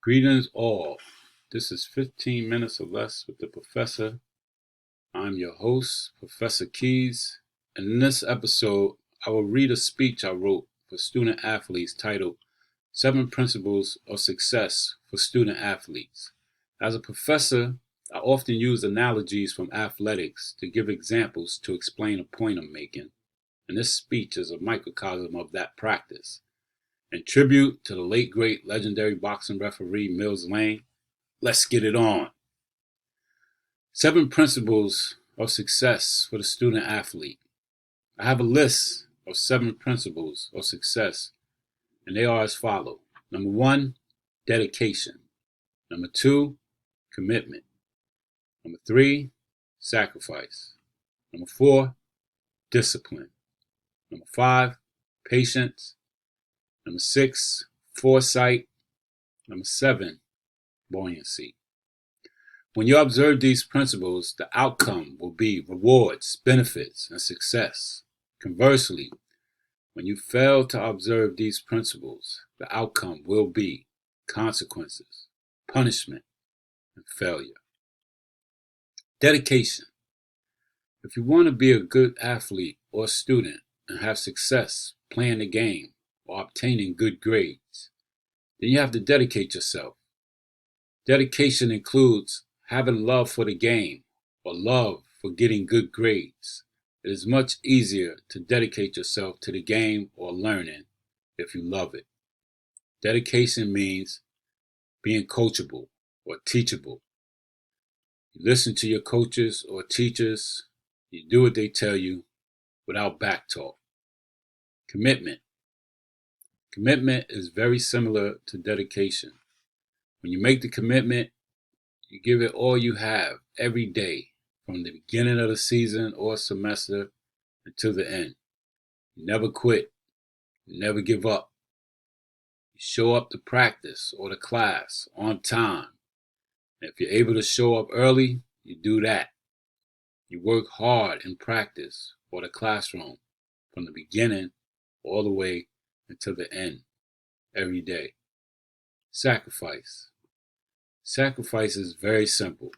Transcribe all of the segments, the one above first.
Greetings all. This is 15 minutes or less with the professor. I'm your host, Professor Keys, and in this episode, I will read a speech I wrote for student athletes titled 7 Principles of Success for Student Athletes. As a professor, I often use analogies from athletics to give examples to explain a point I'm making, and this speech is a microcosm of that practice. In tribute to the late great legendary boxing referee Mills Lane, let's get it on. 7 principles of success for the student athlete. I have a list of 7 principles of success, and they are as follows. Number 1, dedication. Number 2, commitment. Number 3, sacrifice. Number 4, discipline. Number 5, patience. Number 6, foresight. Number 7, buoyancy. When you observe these principles, the outcome will be rewards, benefits, and success. Conversely, when you fail to observe these principles, the outcome will be consequences, punishment, and failure. Dedication. If you want to be a good athlete or student and have success playing the game or obtaining good grades, then you have to dedicate yourself. Dedication includes having love for the game or love for getting good grades. It is much easier to dedicate yourself to the game or learning if you love it. Dedication means being coachable or teachable. You listen to your coaches or teachers, you do what they tell you without backtalk. Commitment. Commitment is very similar to dedication. When you make the commitment, you give it all you have every day from the beginning of the season or semester until the end. You never quit. You never give up. You show up to practice or to class on time. And if you're able to show up early, you do that. You work hard in practice or the classroom from the beginning all the way until the end every day. Sacrifice. Sacrifice is very simple.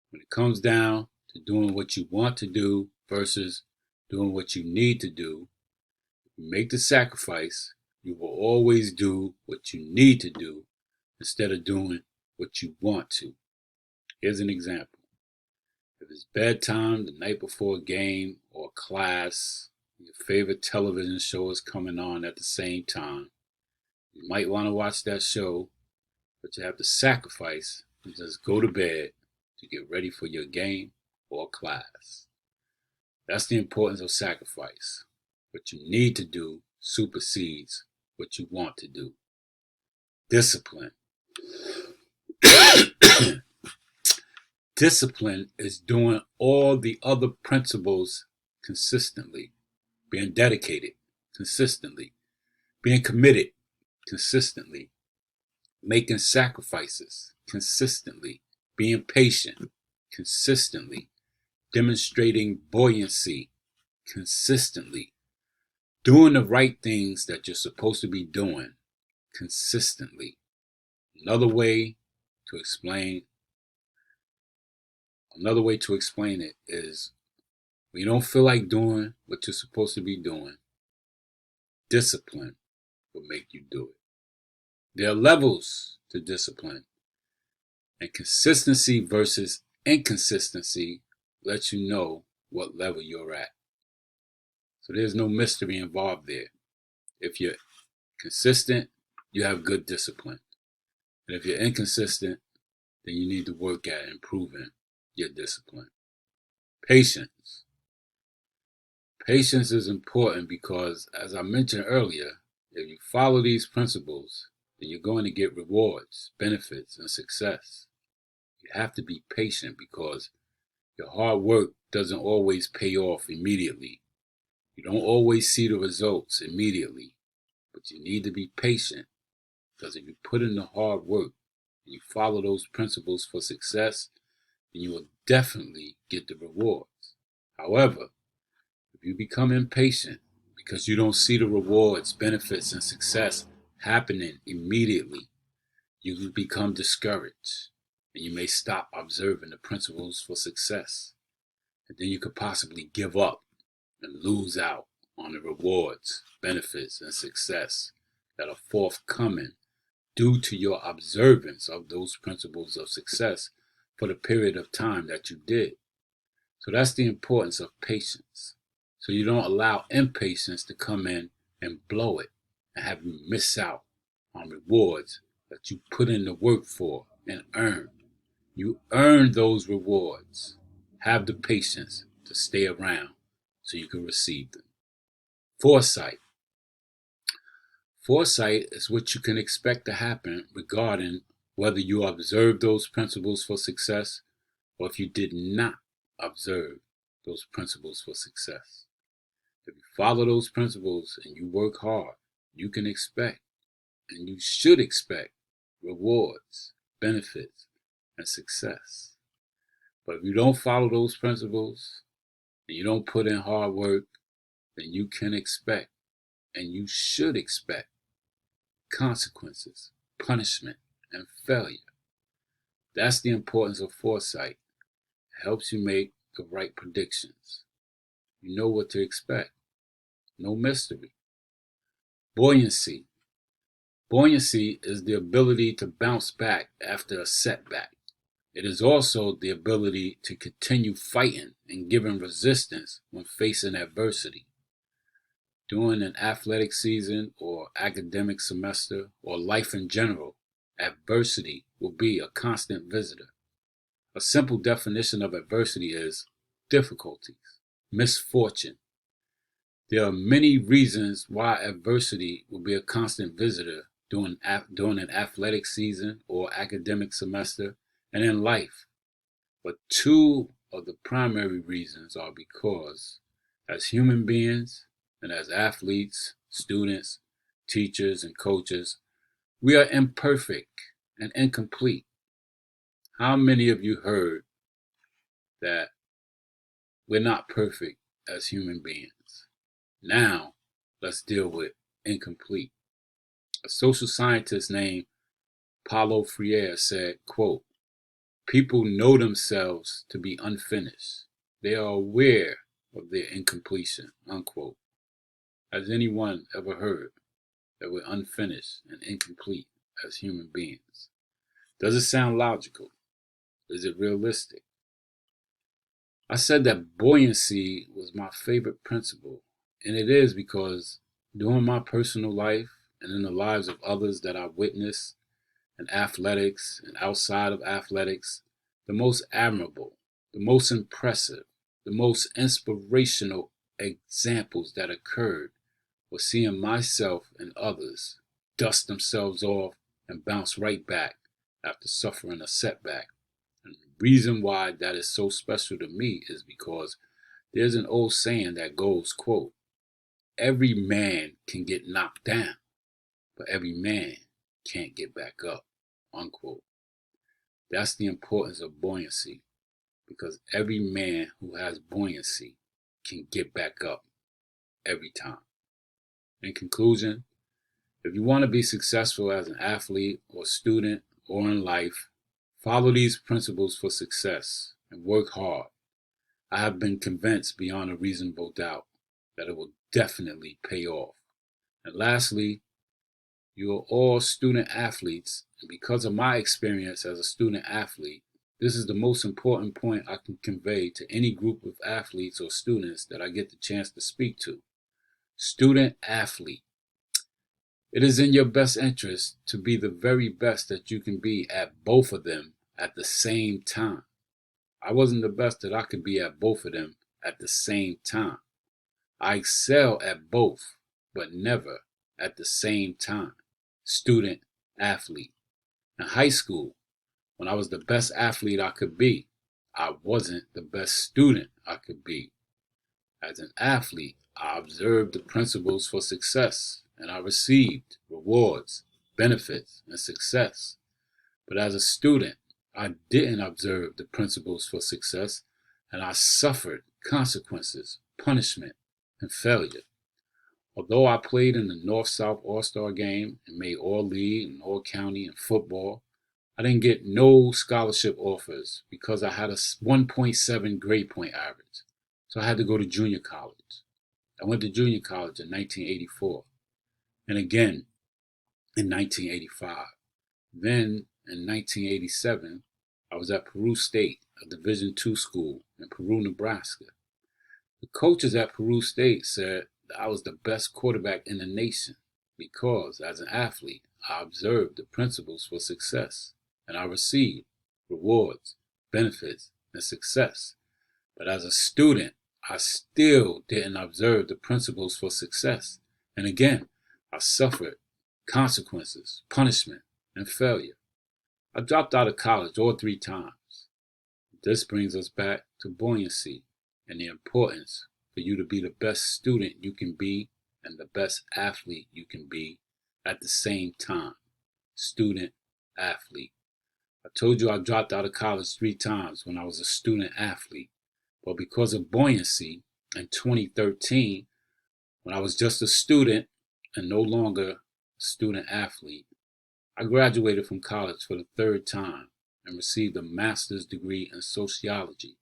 When it comes down to doing what you want to do versus doing what you need to do, if you make the sacrifice, you will always do what you need to do instead of doing what you want to. Here's an example. If it's bedtime the night before a game or class, your favorite television show is coming on at the same time, you might want to watch that show, but you have to sacrifice and just go to bed to get ready for your game or class. That's the importance of sacrifice. What you need to do supersedes what you want to do. Discipline. Discipline is doing all the other principles consistently, being dedicated consistently, being committed consistently, making sacrifices consistently, being patient consistently, demonstrating buoyancy consistently, doing the right things that you're supposed to be doing consistently. Another way to explain it is when you don't feel like doing what you're supposed to be doing, discipline will make you do it. There are levels to discipline, and consistency versus inconsistency lets you know what level you're at. So there's no mystery involved there. If you're consistent, you have good discipline. And if you're inconsistent, then you need to work at improving your discipline. Patience. Patience is important because, as I mentioned earlier, if you follow these principles, then you're going to get rewards, benefits, and success. You have to be patient because your hard work doesn't always pay off immediately. You don't always see the results immediately, but you need to be patient because if you put in the hard work and you follow those principles for success, then you will definitely get the rewards. However, if you become impatient because you don't see the rewards, benefits, and success happening immediately, you can become discouraged, and you may stop observing the principles for success. And then you could possibly give up and lose out on the rewards, benefits, and success that are forthcoming due to your observance of those principles of success for the period of time that you did. So that's the importance of patience. So you don't allow impatience to come in and blow it and have you miss out on rewards that you put in the work for and earn. You earn those rewards. Have the patience to stay around so you can receive them. Foresight. Foresight is what you can expect to happen regarding whether you observe those principles for success or if you did not observe those principles for success. If you follow those principles and you work hard, you can expect and you should expect rewards, benefits, and success. But if you don't follow those principles and you don't put in hard work, then you can expect and you should expect consequences, punishment, and failure. That's the importance of foresight. It helps you make the right predictions. You know what to expect. No mystery. Buoyancy. Buoyancy is the ability to bounce back after a setback. It is also the ability to continue fighting and giving resistance when facing adversity. During an athletic season or academic semester or life in general, adversity will be a constant visitor. A simple definition of adversity is difficulties, misfortune. There are many reasons why adversity will be a constant visitor during an athletic season or academic semester and in life. But two of the primary reasons are because, as human beings and as athletes, students, teachers, and coaches, we are imperfect and incomplete. How many of you heard that we're not perfect as human beings? Now, let's deal with incomplete. A social scientist named Paulo Freire said, quote, "People know themselves to be unfinished. They are aware of their incompletion," unquote. Has anyone ever heard that we're unfinished and incomplete as human beings? Does it sound logical? Is it realistic? I said that buoyancy was my favorite principle, and it is because during my personal life and in the lives of others that I witnessed in athletics and outside of athletics, the most admirable, the most impressive, the most inspirational examples that occurred was seeing myself and others dust themselves off and bounce right back after suffering a setback. And the reason why that is so special to me is because there's an old saying that goes, quote, "Every man can get knocked down, but every man can't get back up," unquote. That's the importance of buoyancy, because every man who has buoyancy can get back up every time. In conclusion, if you want to be successful as an athlete or student or in life, follow these principles for success and work hard. I have been convinced beyond a reasonable doubt that it will definitely pay off. And lastly, you are all student athletes, and because of my experience as a student athlete, this is the most important point I can convey to any group of athletes or students that I get the chance to speak to. Student athlete. It is in your best interest to be the very best that you can be at both of them at the same time. I wasn't the best that I could be at both of them at the same time. I excel at both, but never at the same time. Student athlete. In high school, when I was the best athlete I could be, I wasn't the best student I could be. As an athlete, I observed the principles for success and I received rewards, benefits, and success. But as a student, I didn't observe the principles for success and I suffered consequences, punishment, and failure. Although I played in the North-South All-Star game and made All-League and All-County in football, I didn't get no scholarship offers because I had a 1.7 grade point average. So I had to go to junior college. I went to junior college in 1984 and again in 1985. Then in 1987, I was at Peru State, a Division II school in Peru, Nebraska. The coaches at Peru State said that I was the best quarterback in the nation because, as an athlete, I observed the principles for success and I received rewards, benefits, and success. But as a student, I still didn't observe the principles for success. And again, I suffered consequences, punishment, and failure. I dropped out of college all 3 times. This brings us back to buoyancy and the importance for you to be the best student you can be and the best athlete you can be at the same time. Student, athlete. I told you I dropped out of college 3 times when I was a student athlete. But because of buoyancy in 2013, when I was just a student and no longer a student athlete, I graduated from college for the 3rd time and received a master's degree in sociology.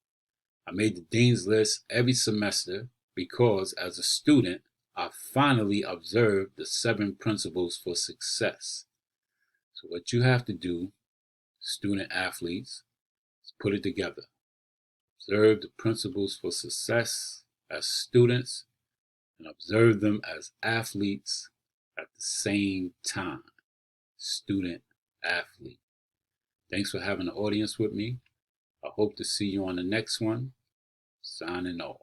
I made the dean's list every semester because, as a student, I finally observed the 7 principles for success. So what you have to do, student athletes, is put it together. Observe the principles for success as students and observe them as athletes at the same time. Student, athlete. Thanks for having an audience with me. I hope to see you on the next one. Signing off.